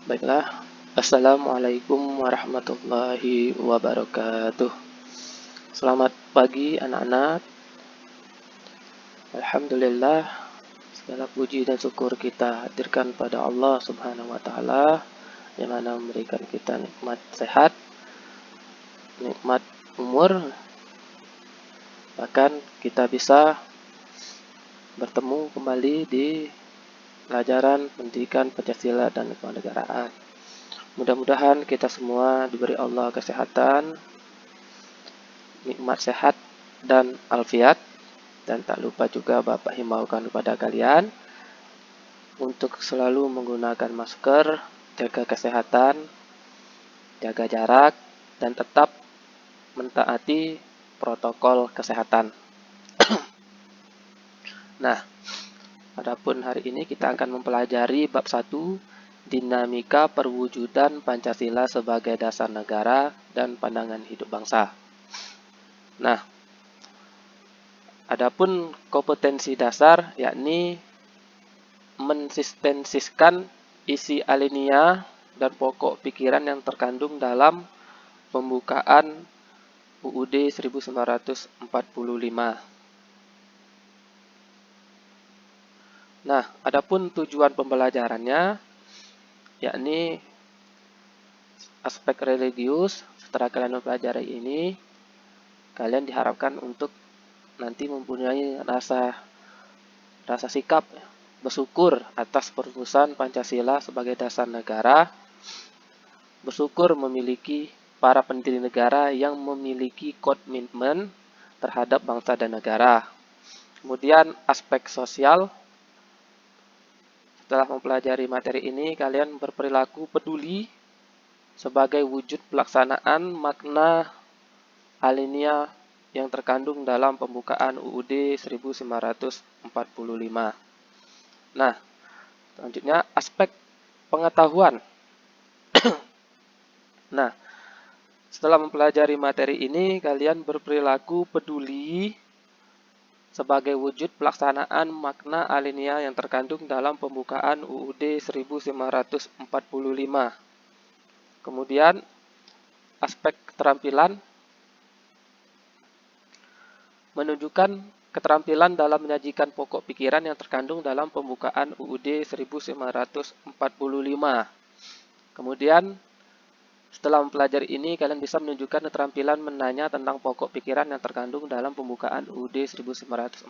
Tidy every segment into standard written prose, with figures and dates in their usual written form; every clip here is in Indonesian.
Baiklah, Assalamualaikum warahmatullahi wabarakatuh. Selamat pagi anak-anak. Alhamdulillah, segala puji dan syukur kita hadirkan pada Allah Subhanahu wa Ta'ala, yang mana memberikan kita nikmat sehat, nikmat umur, bahkan kita bisa bertemu kembali di pelajaran pendidikan Pancasila dan kewarganegaraan. Mudah-mudahan kita semua diberi Allah kesehatan, nikmat sehat dan alfiat, dan tak lupa juga Bapak himbaukan kepada kalian untuk selalu menggunakan masker, jaga kesehatan, jaga jarak, dan tetap mentaati protokol kesehatan. Nah, adapun hari ini kita akan mempelajari bab 1, dinamika perwujudan Pancasila sebagai dasar negara dan pandangan hidup bangsa. Nah, adapun kompetensi dasar yakni mensintesiskan isi alinea dan pokok pikiran yang terkandung dalam pembukaan UUD 1945. Nah, adapun tujuan pembelajarannya yakni aspek religius. Setelah kalian mempelajari ini, kalian diharapkan untuk nanti mempunyai rasa sikap bersyukur atas perumusan Pancasila sebagai dasar negara, bersyukur memiliki para pendiri negara yang memiliki komitmen terhadap bangsa dan negara. Kemudian aspek sosial, setelah mempelajari materi ini, kalian berperilaku peduli sebagai wujud pelaksanaan makna alinea yang terkandung dalam pembukaan UUD 1945. Nah, selanjutnya aspek pengetahuan. Nah, setelah mempelajari materi ini, kalian berperilaku peduli sebagai wujud pelaksanaan makna alinea yang terkandung dalam pembukaan UUD 1945. Kemudian, aspek keterampilan menunjukkan keterampilan dalam menyajikan pokok pikiran yang terkandung dalam pembukaan UUD 1945. Kemudian, setelah mempelajari ini, kalian bisa menunjukkan keterampilan menanya tentang pokok pikiran yang terkandung dalam pembukaan UUD 1945.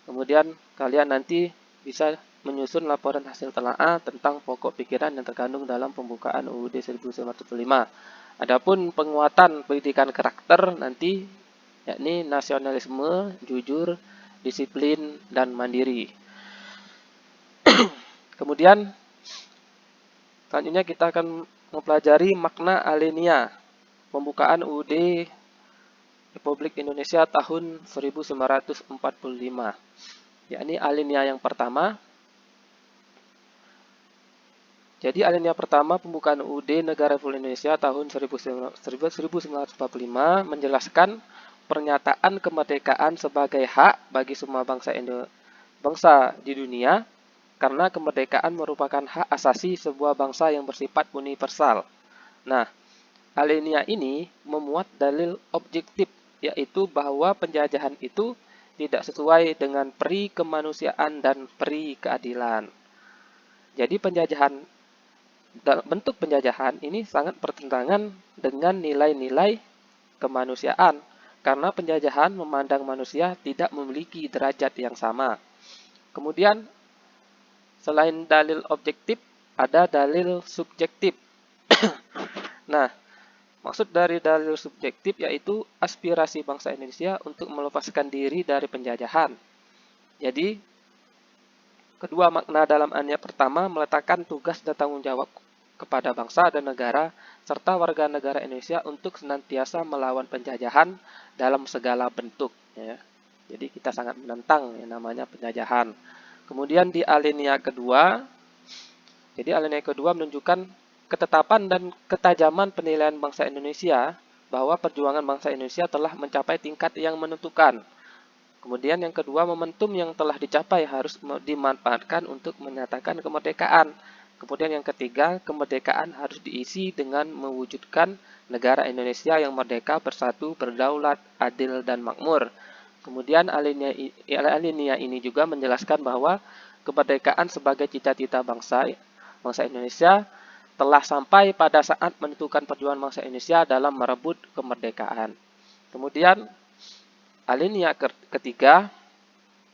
Kemudian, kalian nanti bisa menyusun laporan hasil telaah tentang pokok pikiran yang terkandung dalam pembukaan UUD 1945. Adapun penguatan pendidikan karakter nanti yakni nasionalisme, jujur, disiplin, dan mandiri. Kemudian, selanjutnya kita akan mempelajari makna alinea pembukaan UUD Republik Indonesia tahun 1945, yakni alinea yang pertama. Jadi alinea pertama pembukaan UUD Negara Republik Indonesia tahun 1945 menjelaskan pernyataan kemerdekaan sebagai hak bagi semua bangsa di dunia, karena kemerdekaan merupakan hak asasi sebuah bangsa yang bersifat universal. Nah, alinea ini memuat dalil objektif, yaitu bahwa penjajahan itu tidak sesuai dengan peri kemanusiaan dan peri keadilan. Jadi bentuk penjajahan ini sangat bertentangan dengan nilai-nilai kemanusiaan, karena penjajahan memandang manusia tidak memiliki derajat yang sama. Kemudian, selain dalil objektif, ada dalil subjektif. Nah, maksud dari dalil subjektif yaitu aspirasi bangsa Indonesia untuk melepaskan diri dari penjajahan. Jadi, kedua makna dalam alinea pertama meletakkan tugas dan tanggung jawab kepada bangsa dan negara serta warga negara Indonesia untuk senantiasa melawan penjajahan dalam segala bentuk. Ya. Jadi kita sangat menentang yang namanya penjajahan. Kemudian di alinea kedua, menunjukkan ketetapan dan ketajaman penilaian bangsa Indonesia bahwa perjuangan bangsa Indonesia telah mencapai tingkat yang menentukan. Kemudian yang kedua, momentum yang telah dicapai harus dimanfaatkan untuk menyatakan kemerdekaan, Kemudian yang ketiga, kemerdekaan harus diisi dengan mewujudkan negara Indonesia yang merdeka, bersatu, berdaulat, adil, dan makmur. Kemudian alinea ini juga menjelaskan bahwa kemerdekaan sebagai cita-cita bangsa Indonesia telah sampai pada saat menentukan perjuangan bangsa Indonesia dalam merebut kemerdekaan. Kemudian alinea ketiga,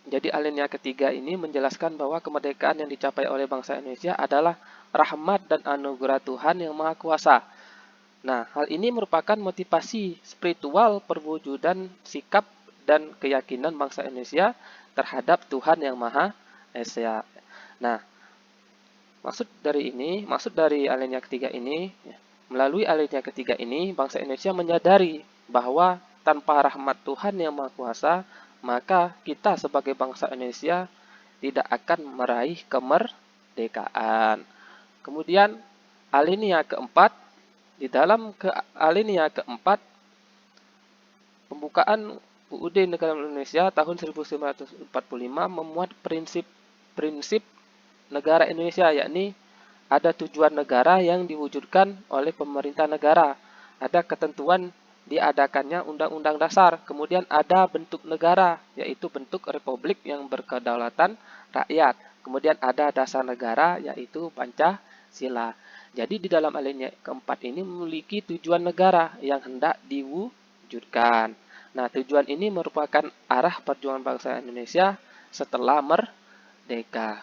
jadi alinea ketiga ini menjelaskan bahwa kemerdekaan yang dicapai oleh bangsa Indonesia adalah rahmat dan anugerah Tuhan yang Maha Kuasa. Nah, hal ini merupakan motivasi spiritual perwujudan sikap dan keyakinan bangsa Indonesia terhadap Tuhan yang Maha Esa. Nah, maksud dari alinea ketiga ini, melalui alinea ketiga ini, bangsa Indonesia menyadari bahwa tanpa rahmat Tuhan yang Maha Kuasa, maka kita sebagai bangsa Indonesia tidak akan meraih kemerdekaan. Kemudian alinea keempat, di dalam alinea keempat, pembukaan UUD Negara Indonesia tahun 1945 memuat prinsip negara Indonesia, yakni ada tujuan negara yang diwujudkan oleh pemerintah negara. Ada ketentuan diadakannya Undang-Undang Dasar. Kemudian ada bentuk negara, yaitu bentuk republik yang berkedaulatan rakyat. Kemudian ada dasar negara, yaitu Pancasila. Jadi di dalam alinea keempat ini memiliki tujuan negara yang hendak diwujudkan. Nah, tujuan ini merupakan arah perjuangan bangsa Indonesia setelah merdeka.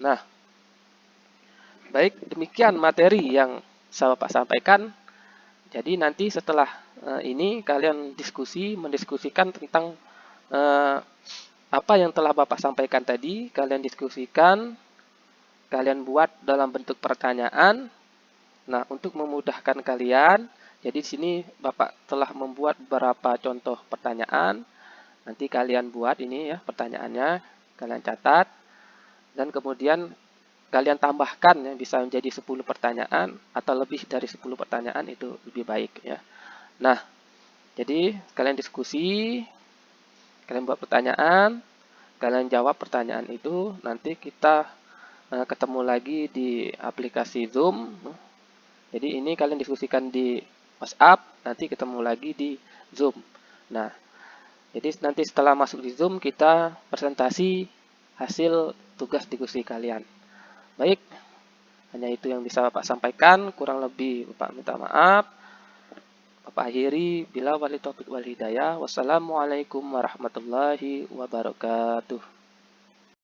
Nah, baik, demikian materi yang saya Bapak sampaikan. Jadi nanti setelah ini kalian mendiskusikan tentang apa yang telah Bapak sampaikan tadi, kalian diskusikan, kalian buat dalam bentuk pertanyaan. Nah, untuk memudahkan kalian, jadi di sini Bapak telah membuat beberapa contoh pertanyaan. Nanti kalian buat ini ya pertanyaannya, kalian catat, dan kemudian kalian tambahkan ya, bisa menjadi 10 pertanyaan atau lebih dari 10 pertanyaan, itu lebih baik ya. Nah, jadi kalian diskusi, kalian buat pertanyaan, kalian jawab pertanyaan itu, nanti kita ketemu lagi di aplikasi Zoom. Jadi ini kalian diskusikan di WhatsApp, nanti ketemu lagi di Zoom. Nah, jadi nanti setelah masuk di Zoom kita presentasi hasil tugas diskusi kalian. Baik, hanya itu yang bisa Bapak sampaikan, kurang lebih Bapak minta maaf. Bapak akhiri, bila wali taufiq wal hidayah. Wassalamualaikum warahmatullahi wabarakatuh.